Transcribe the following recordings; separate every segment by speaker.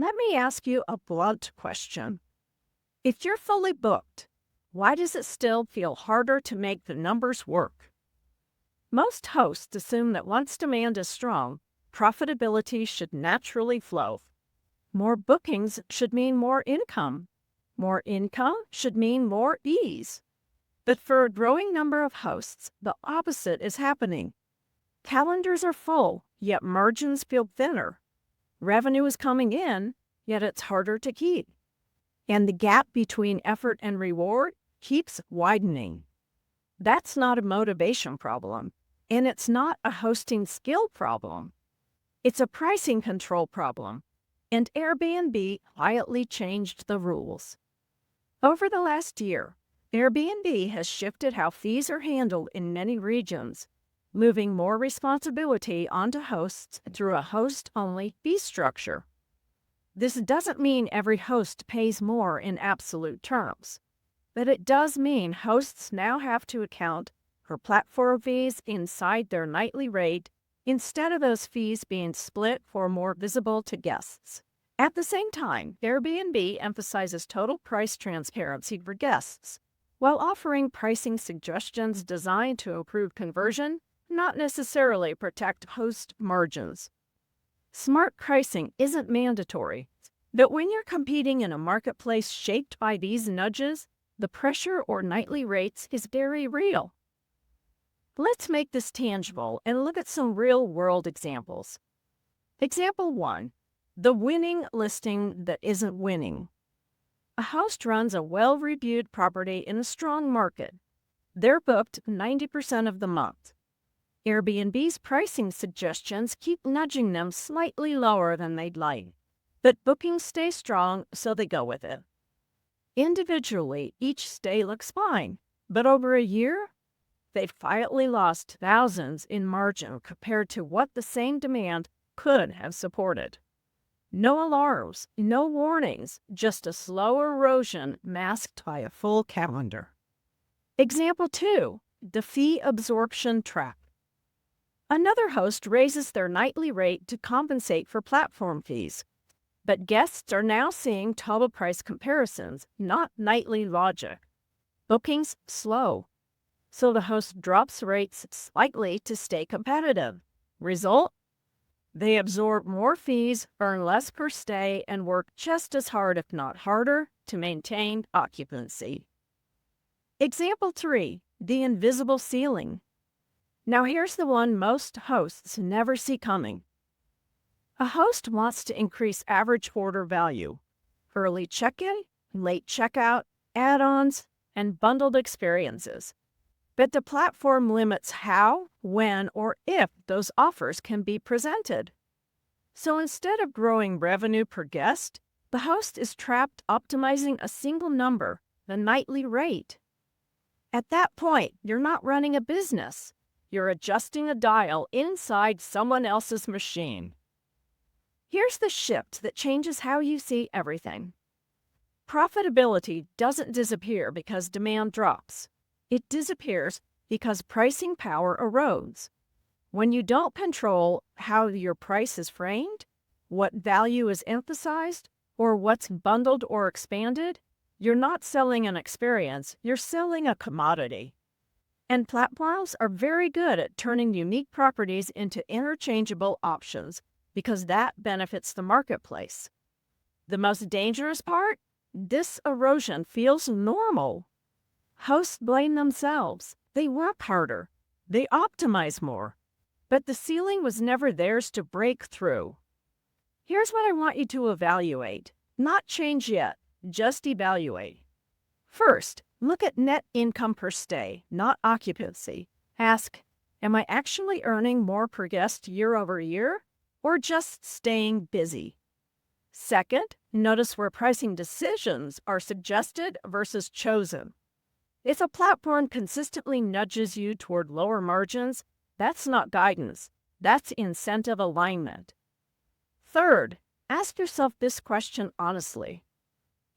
Speaker 1: Let me ask you a blunt question. If you're fully booked, why does it still feel harder to make the numbers work? Most hosts assume that once demand is strong, profitability should naturally flow. More bookings should mean more income. More income should mean more ease. But for a growing number of hosts, the opposite is happening. Calendars are full, yet margins feel thinner. Revenue is coming in, yet it's harder to keep. And the gap between effort and reward keeps widening. That's not a motivation problem, and it's not a hosting skill problem. It's a pricing control problem, and Airbnb quietly changed the rules. Over the last year, Airbnb has shifted how fees are handled in many regions, moving more responsibility onto hosts through a host-only fee structure. This doesn't mean every host pays more in absolute terms, but it does mean hosts now have to account for platform fees inside their nightly rate instead of those fees being split or more visible to guests. At the same time, Airbnb emphasizes total price transparency for guests, while offering pricing suggestions designed to improve conversion, not necessarily protect host margins. Smart pricing isn't mandatory, but when you're competing in a marketplace shaped by these nudges, the pressure or nightly rates is very real. Let's make this tangible and look at some real-world examples. Example 1. The winning listing that isn't winning. A host runs a well-reviewed property in a strong market. They're booked 90% of the month. Airbnb's pricing suggestions keep nudging them slightly lower than they'd like, but bookings stay strong, so they go with it. Individually, each stay looks fine, but over a year, they've quietly lost thousands in margin compared to what the same demand could have supported. No alarms, no warnings, just a slow erosion masked by a full calendar. Example 2. The fee absorption trap. Another host raises their nightly rate to compensate for platform fees, but guests are now seeing total price comparisons, not nightly logic. Bookings slow, so the host drops rates slightly to stay competitive. Result? They absorb more fees, earn less per stay, and work just as hard, if not harder, to maintain occupancy. Example 3. The invisible ceiling. Now here's the one most hosts never see coming. A host wants to increase average order value. Early check-in, late checkout, add-ons, and bundled experiences. But the platform limits how, when, or if those offers can be presented. So instead of growing revenue per guest, the host is trapped optimizing a single number, the nightly rate. At that point, you're not running a business. You're adjusting a dial inside someone else's machine. Here's the shift that changes how you see everything. Profitability doesn't disappear because demand drops. It disappears because pricing power erodes. When you don't control how your price is framed, what value is emphasized, or what's bundled or expanded, you're not selling an experience, you're selling a commodity. And platforms are very good at turning unique properties into interchangeable options because that benefits the marketplace. The most dangerous part? This erosion feels normal. Hosts blame themselves. They work harder. They optimize more. But the ceiling was never theirs to break through. Here's what I want you to evaluate. Not change yet, just evaluate. First, look at net income per stay, not occupancy. Ask, am I actually earning more per guest year over year, or just staying busy? Second, notice where pricing decisions are suggested versus chosen. If a platform consistently nudges you toward lower margins, that's not guidance. That's incentive alignment. Third, ask yourself this question honestly.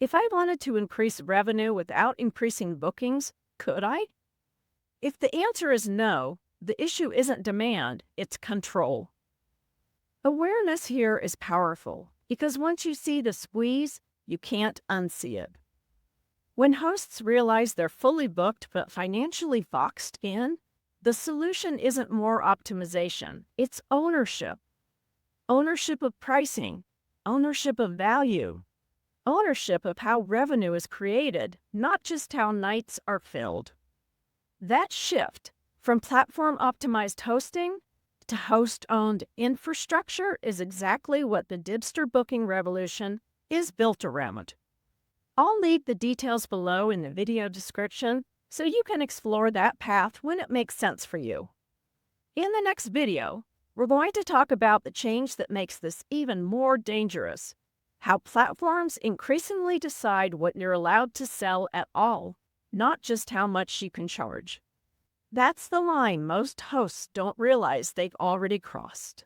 Speaker 1: If I wanted to increase revenue without increasing bookings, could I? If the answer is no, the issue isn't demand, it's control. Awareness here is powerful. Because once you see the squeeze, you can't unsee it. When hosts realize they're fully booked but financially boxed in, the solution isn't more optimization, it's ownership. Ownership of pricing, ownership of value, ownership of how revenue is created, not just how nights are filled. That shift from platform optimized hosting to host owned infrastructure is exactly what the Dibster booking revolution is built around. I'll leave the details below in the video description so you can explore that path when it makes sense for you. In the next video, we're going to talk about the change that makes this even more dangerous: how platforms increasingly decide what you're allowed to sell at all, not just how much you can charge. That's the line most hosts don't realize they've already crossed.